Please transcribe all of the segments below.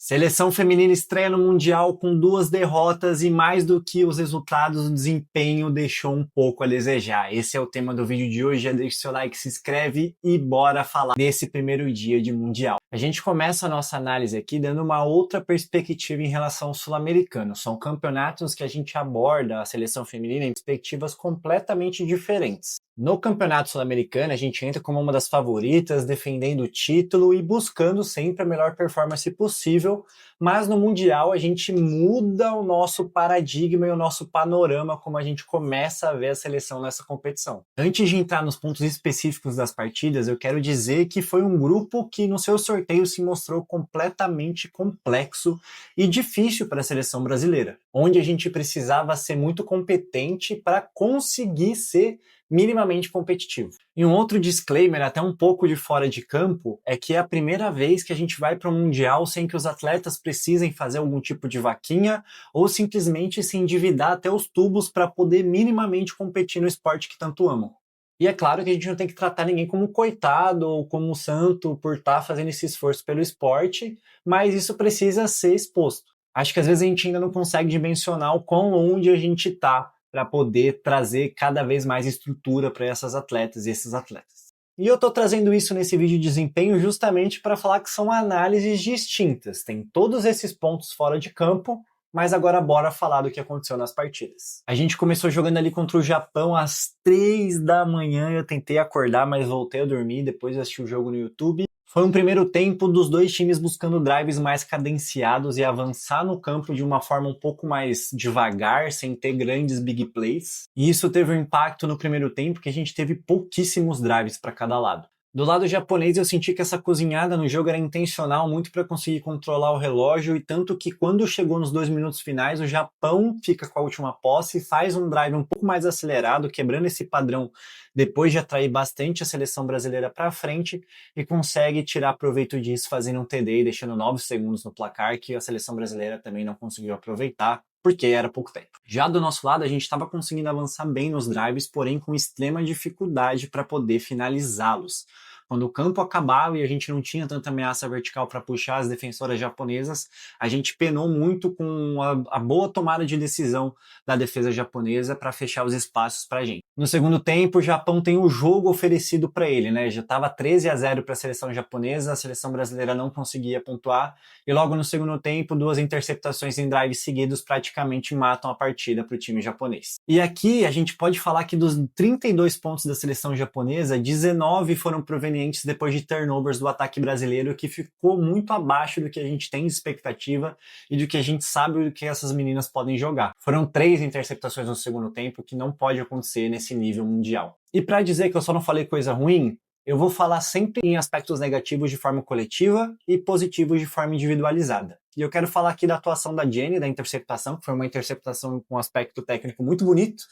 Seleção feminina estreia no Mundial com 2 derrotas e mais do que os resultados, o desempenho deixou um pouco a desejar. Esse é o tema do vídeo de hoje, já deixa seu like, se inscreve e bora falar desse primeiro dia de Mundial. A gente começa a nossa análise aqui dando uma outra perspectiva em relação ao sul-americano. São campeonatos que a gente aborda a seleção feminina em perspectivas completamente diferentes. No campeonato sul-americano, a gente entra como uma das favoritas, defendendo o título e buscando sempre a melhor performance possível, mas no Mundial a gente muda o nosso paradigma e o nosso panorama como a gente começa a ver a seleção nessa competição. Antes de entrar nos pontos específicos das partidas, eu quero dizer que foi um grupo que no seu sorteio se mostrou completamente complexo e difícil para a seleção brasileira, onde a gente precisava ser muito competente para conseguir ser minimamente competitivo. E um outro disclaimer, até um pouco de fora de campo, é que é a primeira vez que a gente vai para um Mundial sem que os atletas precisem fazer algum tipo de vaquinha ou simplesmente se endividar até os tubos para poder minimamente competir no esporte que tanto amam. E é claro que a gente não tem que tratar ninguém como coitado ou como santo por estar fazendo esse esforço pelo esporte, mas isso precisa ser exposto. Acho que às vezes a gente ainda não consegue dimensionar o quão longe a gente está para poder trazer cada vez mais estrutura para essas atletas e esses atletas. E eu estou trazendo isso nesse vídeo de desempenho justamente para falar que são análises distintas. Tem todos esses pontos fora de campo, mas agora bora falar do que aconteceu nas partidas. A gente começou jogando ali contra o Japão às 3 da manhã, eu tentei acordar, mas voltei a dormir, depois assisti o jogo no YouTube. Foi um primeiro tempo dos dois times buscando drives mais cadenciados e avançar no campo de uma forma um pouco mais devagar, sem ter grandes big plays. E isso teve um impacto no primeiro tempo, que a gente teve pouquíssimos drives para cada lado. Do lado japonês, eu senti que essa cozinhada no jogo era intencional, muito para conseguir controlar o relógio, e tanto que quando chegou nos 2 minutos finais, o Japão fica com a última posse, faz um drive um pouco mais acelerado, quebrando esse padrão depois de atrair bastante a seleção brasileira para frente, e consegue tirar proveito disso fazendo um TD e deixando 9 segundos no placar, que a seleção brasileira também não conseguiu aproveitar, porque era pouco tempo. Já do nosso lado, a gente estava conseguindo avançar bem nos drives, porém com extrema dificuldade para poder finalizá-los. Quando o campo acabava e a gente não tinha tanta ameaça vertical para puxar as defensoras japonesas, a gente penou muito com a boa tomada de decisão da defesa japonesa para fechar os espaços para a gente. No segundo tempo, o Japão tem o jogo oferecido para ele, né? Já estava 13-0 para a seleção japonesa, a seleção brasileira não conseguia pontuar, e logo no segundo tempo, 2 interceptações em drives seguidos praticamente matam a partida para o time japonês. E aqui a gente pode falar que dos 32 pontos da seleção japonesa, 19 foram provenientes depois de turnovers do ataque brasileiro, que ficou muito abaixo do que a gente tem de expectativa e do que a gente sabe do que essas meninas podem jogar. Foram 3 interceptações no segundo tempo, que não pode acontecer nesse nível mundial. E para dizer que eu só não falei coisa ruim, eu vou falar sempre em aspectos negativos de forma coletiva e positivos de forma individualizada. E eu quero falar aqui da atuação da Jenny, da interceptação, que foi uma interceptação com um aspecto técnico muito bonito,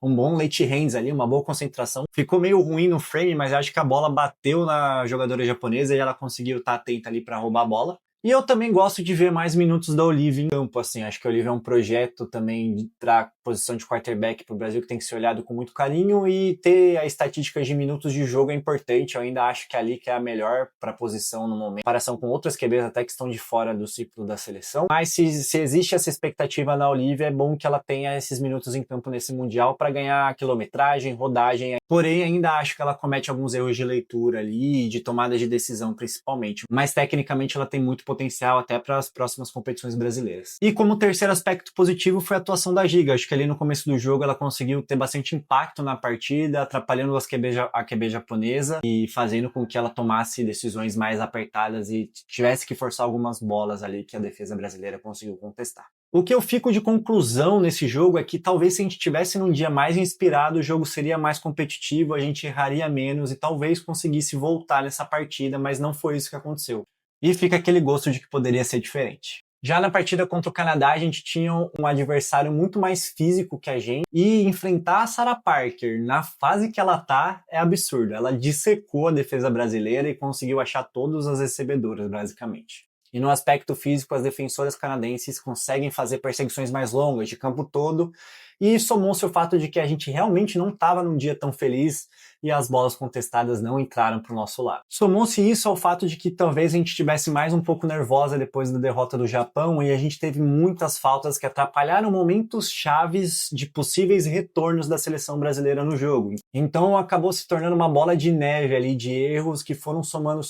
um bom late hands ali, uma boa concentração. Ficou meio ruim no frame, mas acho que a bola bateu na jogadora japonesa e ela conseguiu estar atenta ali para roubar a bola. E eu também gosto de ver mais minutos da Olivia em campo, assim, acho que a Olivia é um projeto também para posição de quarterback para o Brasil que tem que ser olhado com muito carinho, e ter a estatística de minutos de jogo é importante. Eu ainda acho que ali que é a melhor para a posição no momento, em comparação com outras QBs até que estão de fora do ciclo da seleção. Mas se existe essa expectativa na Olivia, é bom que ela tenha esses minutos em campo nesse Mundial para ganhar quilometragem, rodagem. Porém, ainda acho que ela comete alguns erros de leitura ali, de tomada de decisão principalmente. Mas tecnicamente ela tem muito potencial até para as próximas competições brasileiras. E como terceiro aspecto positivo foi a atuação da Giga. Acho que ali no começo do jogo ela conseguiu ter bastante impacto na partida, atrapalhando a QB japonesa e fazendo com que ela tomasse decisões mais apertadas e tivesse que forçar algumas bolas ali que a defesa brasileira conseguiu contestar. O que eu fico de conclusão nesse jogo é que talvez se a gente tivesse num dia mais inspirado, o jogo seria mais competitivo, a gente erraria menos e talvez conseguisse voltar nessa partida, mas não foi isso que aconteceu. E fica aquele gosto de que poderia ser diferente. Já na partida contra o Canadá, a gente tinha um adversário muito mais físico que a gente, e enfrentar a Sarah Parker na fase que ela tá é absurdo. Ela dissecou a defesa brasileira e conseguiu achar todas as recebedoras, basicamente. E no aspecto físico, as defensoras canadenses conseguem fazer perseguições mais longas, de campo todo, e somou-se o fato de que a gente realmente não estava num dia tão feliz, e as bolas contestadas não entraram para o nosso lado. Somou-se isso ao fato de que talvez a gente estivesse mais um pouco nervosa depois da derrota do Japão e a gente teve muitas faltas que atrapalharam momentos chaves de possíveis retornos da seleção brasileira no jogo. Então acabou se tornando uma bola de neve ali de erros que foram somando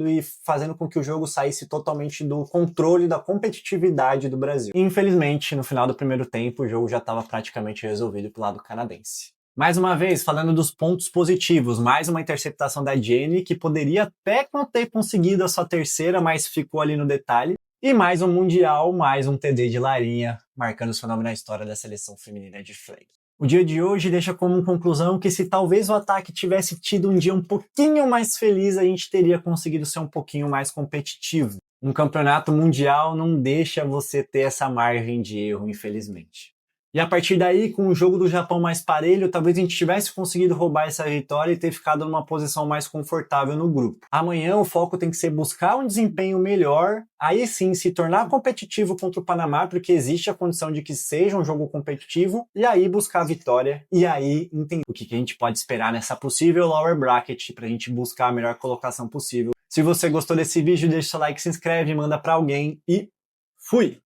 e fazendo com que o jogo saísse totalmente do controle da competitividade do Brasil. E, infelizmente, no final do primeiro tempo, o jogo já estava praticamente resolvido pro lado canadense. Mais uma vez, falando dos pontos positivos, mais uma interceptação da Jenny, que poderia até não ter conseguido a sua terceira, mas ficou ali no detalhe. E mais um Mundial, mais um TD de Larinha, marcando seu nome na história da seleção feminina de flag. O dia de hoje deixa como conclusão que se talvez o ataque tivesse tido um dia um pouquinho mais feliz, a gente teria conseguido ser um pouquinho mais competitivo. Um campeonato mundial não deixa você ter essa margem de erro, infelizmente. E a partir daí, com o jogo do Japão mais parelho, talvez a gente tivesse conseguido roubar essa vitória e ter ficado numa posição mais confortável no grupo. Amanhã o foco tem que ser buscar um desempenho melhor, aí sim se tornar competitivo contra o Panamá, porque existe a condição de que seja um jogo competitivo, e aí buscar a vitória, e aí entender o que a gente pode esperar nessa possível lower bracket, pra gente buscar a melhor colocação possível. Se você gostou desse vídeo, deixa seu like, se inscreve, manda pra alguém e fui!